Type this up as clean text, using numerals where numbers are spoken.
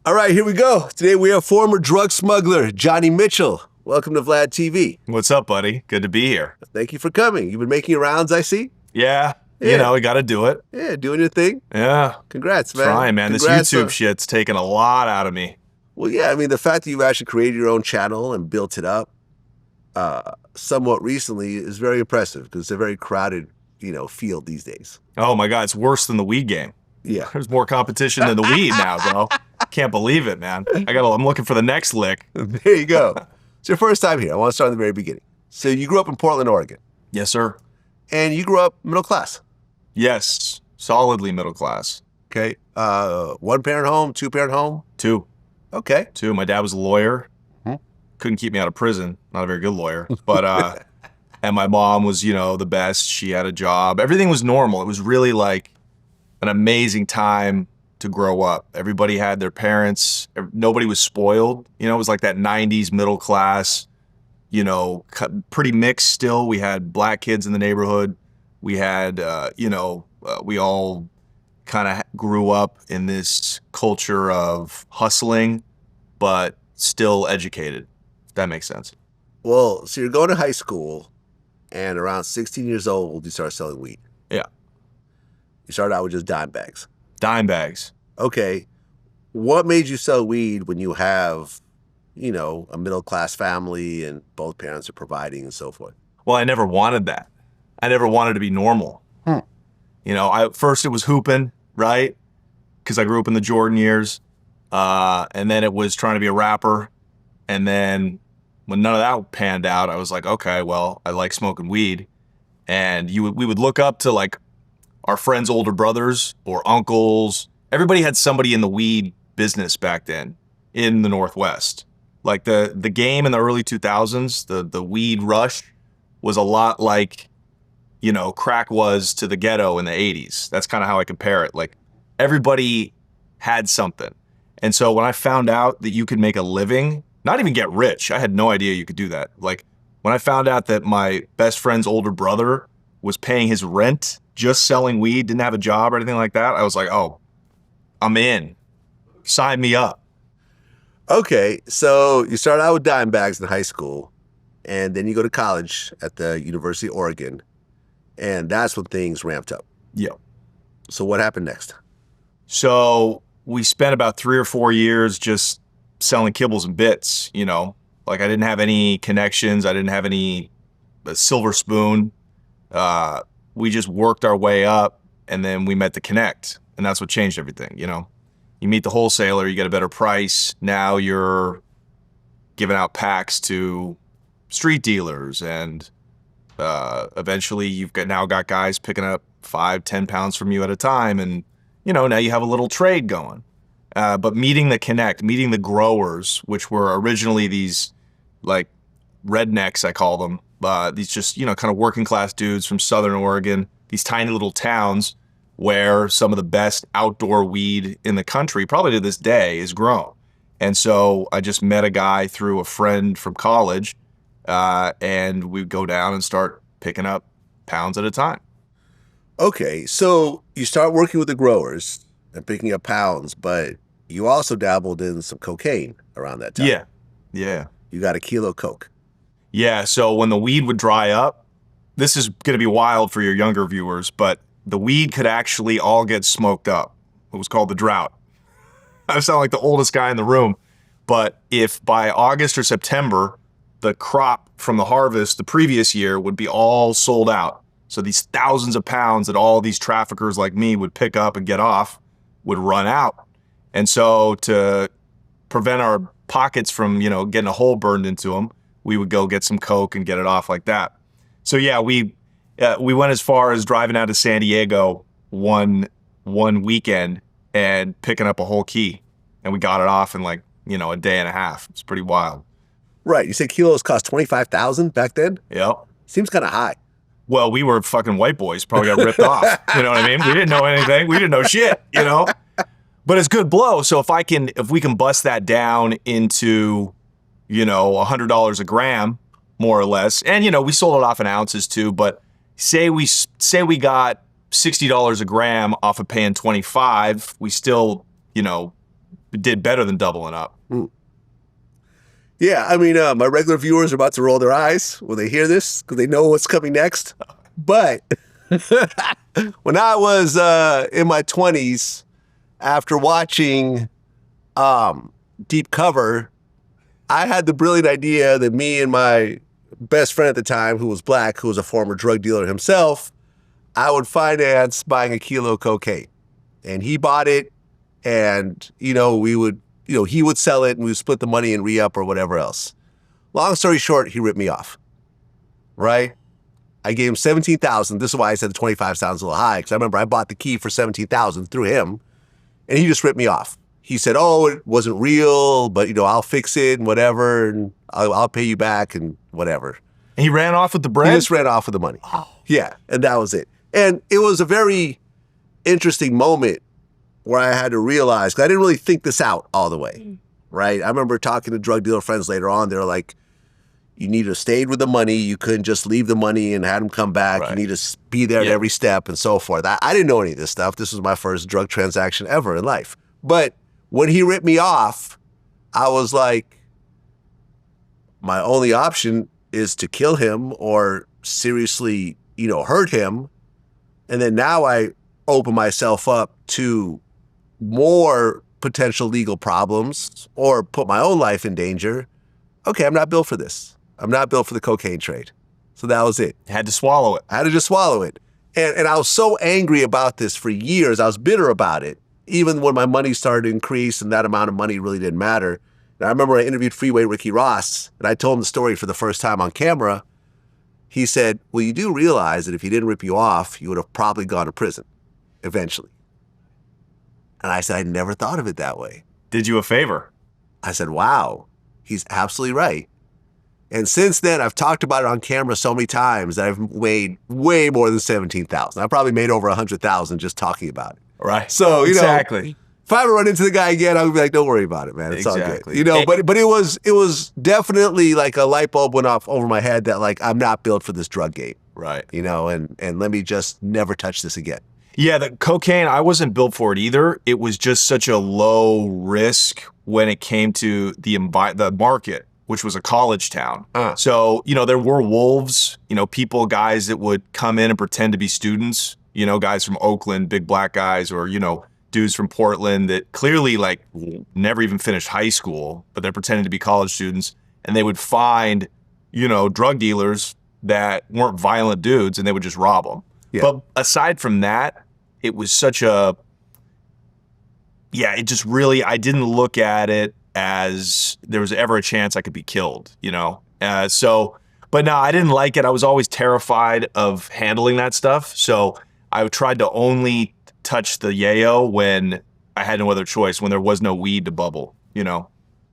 All right, here we go. Today we have former drug smuggler Johnny Mitchell. Welcome to Vlad TV. What's up, buddy? Good to be here. Thank you for coming. You've been making your rounds, I see. Yeah. You know, we got to do it. Yeah, doing your thing. Yeah. Congrats, man. Trying, man. Congrats, this YouTube shit's taken a lot out of me. Well, yeah, I mean, the fact that you've actually created your own channel and built it up somewhat recently is very impressive because it's a very crowded, field these days. Oh, my God. It's worse than the weed game. Yeah. There's more competition than the weed now, bro. Can't believe it, man. I'm looking for the next lick. There you go. It's your first time here. I want to start at the very beginning. So you grew up in Portland, Oregon. Yes, sir. And you grew up middle class. Yes. Solidly middle class. Okay. One parent home, two parent home? Two. Okay. Two. My dad was a lawyer. Couldn't keep me out of prison. Not a very good lawyer. But, and my mom was, the best. She had a job. Everything was normal. It was really like an amazing time to grow up. Everybody had their parents. Nobody was spoiled. It was like that 90s middle class, pretty mixed still. We had black kids in the neighborhood. We had, we all kind of grew up in this culture of hustling, but still educated, if that makes sense. Well, so you're going to high school, and around 16 years old, you start selling weed. Yeah. You started out with just dime bags. Dime bags. Okay. What made you sell weed when you have, a middle-class family and both parents are providing and so forth? Well, I never wanted that. I never wanted to be normal. First it was hooping, right? Because I grew up in the Jordan years. And then it was trying to be a rapper. And then when none of that panned out, I was like, okay, well, I like smoking weed. And we would look up to like our friends' older brothers or uncles. Everybody had somebody in the weed business back then in the Northwest. Like the game in the early 2000s, the weed rush was a lot like, crack was to the Ghetto in the 80s. That's kind of how I compare it. Like everybody had something. And so when I found out that you could make a living, not even get rich, I had no idea you could do that. Like when I found out that my best friend's older brother was paying his rent just selling weed, didn't have a job or anything like that, I was like, oh, I'm in. Sign me up. Okay, so you start out with dime bags in high school, and then you go to college at the University of Oregon, and that's when things ramped up. Yeah. So what happened next? So we spent about 3 or 4 years just selling kibbles and bits, Like I didn't have any connections. I didn't have any silver spoon. We just worked our way up, and then we met the connect, and that's what changed everything, You meet the wholesaler, you get a better price. Now you're giving out packs to street dealers, and eventually you've now got guys picking up 5-10 pounds from you at a time, and now you have a little trade going. But meeting the connect, meeting the growers, which were originally these like rednecks, I call them, these just, kind of working class dudes from Southern Oregon, these tiny little towns where some of the best outdoor weed in the country, probably to this day, is grown. And so I just met a guy through a friend from college, and we'd go down and start picking up pounds at a time. Okay, so you start working with the growers and picking up pounds, but you also dabbled in some cocaine around that time. Yeah. You got a kilo of coke. Yeah, so when the weed would dry up, this is going to be wild for your younger viewers, but the weed could actually all get smoked up. It was called the drought. I sound like the oldest guy in the room, but if by August or September, the crop from the harvest the previous year would be all sold out. So these thousands of pounds that all these traffickers like me would pick up and get off would run out. And so to prevent our pockets from, getting a hole burned into them, we would go get some coke and get it off like that. So yeah, we went as far as driving out to San Diego one weekend and picking up a whole key, and we got it off in like, a day and a half. It's pretty wild. Right. You said kilos cost $25,000 back then? Yep. Seems kind of high. Well, we were fucking white boys, probably got ripped off. You know what I mean? We didn't know anything. We didn't know shit, But it's good blow. So if we can bust that down into, $100 a gram, more or less. And, we sold it off in ounces too, but say we got $60 a gram off of paying 25, we still, did better than doubling up. Yeah, I mean, my regular viewers are about to roll their eyes when they hear this because they know what's coming next. But when I was in my 20s, after watching Deep Cover, I had the brilliant idea that me and my best friend at the time, who was black, who was a former drug dealer himself, I would finance buying a kilo of cocaine. And he bought it, and, we would, he would sell it, and we would split the money and re-up or whatever else. Long story short, he ripped me off, right? I gave him $17,000. This is why I said the 25 sounds a little high, because I remember I bought the key for $17,000 through him, and he just ripped me off. He said, "Oh, it wasn't real, but I'll fix it and whatever, and I'll pay you back and whatever." And he ran off with the bread? He just ran off with the money. Oh. Yeah, and that was it. And it was a very interesting moment where I had to realize, because I didn't really think this out all the way, right? I remember talking to drug dealer friends later on. They were like, you need to stay with the money. You couldn't just leave the money and have them come back. Right. You need to be there at every step and so forth. I didn't know any of this stuff. This was my first drug transaction ever in life. But when he ripped me off, I was like, my only option is to kill him or seriously, hurt him. And then now I open myself up to more potential legal problems or put my own life in danger. Okay, I'm not built for this. I'm not built for the cocaine trade. So that was it. Had to swallow it. I had to just swallow it. And I was so angry about this for years. I was bitter about it, even when my money started to increase and that amount of money really didn't matter. And I remember I interviewed Freeway Ricky Ross, and I told him the story for the first time on camera. He said, well, you do realize that if he didn't rip you off, you would have probably gone to prison eventually. And I said, I never thought of it that way. Did you a favor? I said, wow, he's absolutely right. And since then, I've talked about it on camera so many times that I've made way more than 17,000. I probably made over 100,000 just talking about it. Right. So, exactly. If I ever run into the guy again, I would be like, don't worry about it, man. It's exactly. all good. But it was definitely like a light bulb went off over my head that like, I'm not built for this drug game. Right. And let me just never touch this again. Yeah, the cocaine, I wasn't built for it either. It was just such a low risk when it came to the market, which was a college town. So, there were wolves, guys that would come in and pretend to be students, guys from Oakland, big black guys, or, dudes from Portland that clearly like never even finished high school, but they're pretending to be college students. And they would find, drug dealers that weren't violent dudes and they would just rob them. Yeah. But aside from that, it was such it just really, I didn't look at it as there was ever a chance I could be killed, but no, I didn't like it. I was always terrified of handling that stuff. So I tried to only touch the yayo when I had no other choice, when there was no weed to bubble,